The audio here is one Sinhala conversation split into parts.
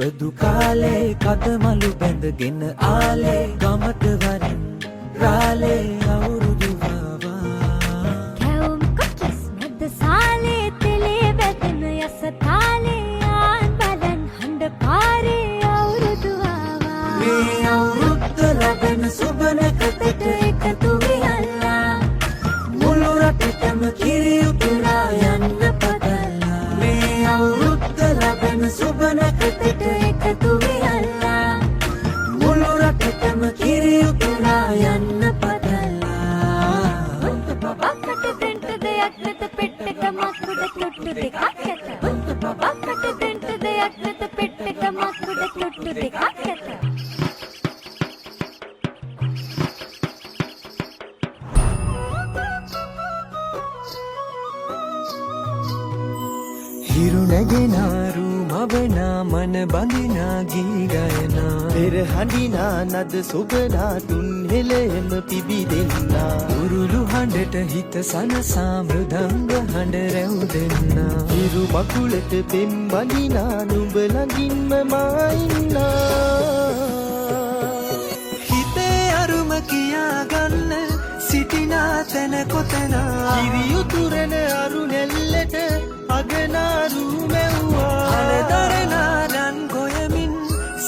ඉබදු කාලේ කදමලු බැඳගෙන ආලේ ගමට වරින් රාලේ අවුරුදු වවා කැවුම් කොටස් මැද සාලේ තෙලේ වැදෙන යස තාලේ ආන් බලන් හඬ පාරේ අවුරුදු වවා මේ අවුරුද්ද ලබන සුබ නැකතට එකතු වෙලා මුළු රටටම කිරි උතුරා යන්න පදලා මේ අවුරුද්ද ලබන සුබ නැකතට එකතු වෙලා මුළු රටටම කිරි උතුරා යන්න පදලා බබකට දෙන්න දෙයක් නැත පෙට්ටක මකුඩ තොට්ටු දෙකක් ඇත බබකට දෙන්න දෙයක් නැත පෙට්ටක මකුඩ තොට්ටු දෙකක් ඇත හිරු නැගෙනාරු මවනා මන බඳිනා ගී ගයනා පෙර හඬිනා නද සොබනා තුන් හෙළෙම පිබිදෙන්නා උරුළු හඬට හිත සනසා මෘදංග හඬ රැව් දෙන්නා හිරු මකුලට පෙම් බඳිනා නුඹ ළඟින්ම මා ඉන්නා හිතේ අරුම කියා ගන්න සිටිනා තැන කොතනා කිරි උතුරන අරු නැල්ලට අගනාරු මෙව්වා හලදරනාරන් ගොයමින්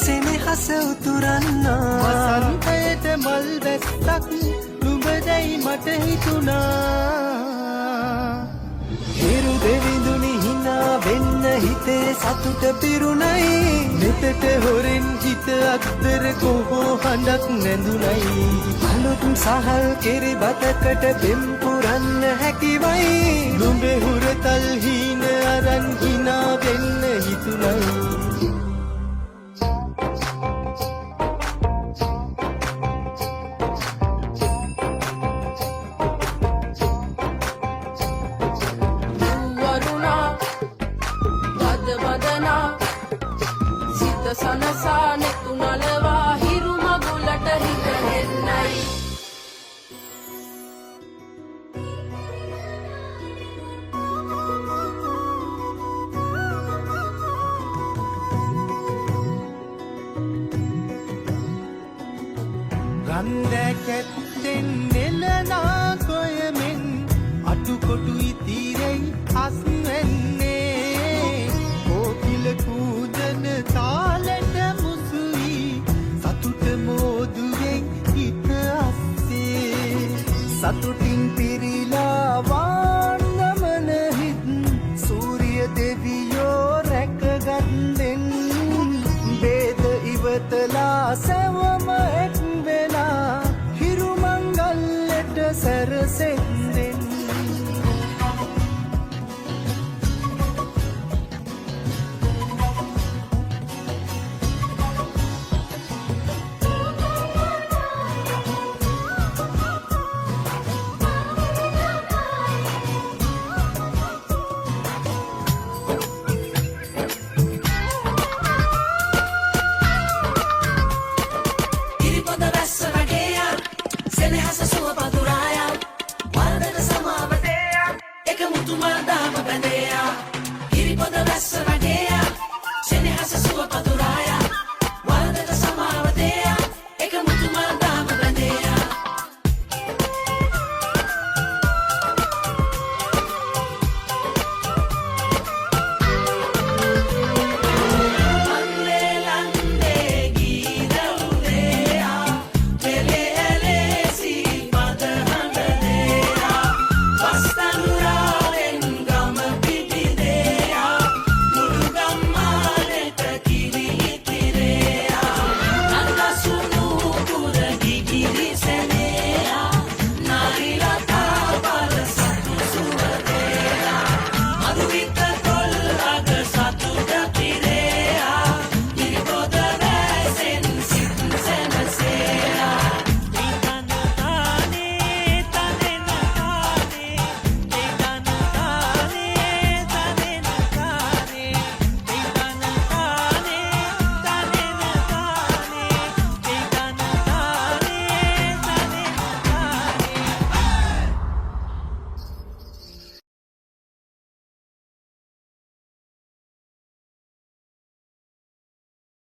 සෙනෙහස උතුරන්නා වසන්තයට මල් වැස්සක් නුඹදැයි මට හිතුණා හිරු දෙවිඳුනි හිනා වෙන්න හිතේ සතුට පිරුණයි මෙතට හොරෙන් හිත අත්තර කොහෝ හඬක් නැඳුනයි අලුත් සහල් කෙරි බතකට පෙම් පුරන්න හැකිවයි නුඹේ හුරතල් හීන අරන් හිනා වෙන්න හිතුණයි සනසා නෙතු නලවා හිරු මගුලට හිත හෙන්නයි රන්දැකැත්තෙන් නෙලනා ගොයමෙන් අටුකොටු ඉතිරෙයි අස්වැන්නේ කෝකිල කූජන තාලට මුසුයි සතුට මෝදුවෙන් හිත අස්සේ සතුටින් පිරිල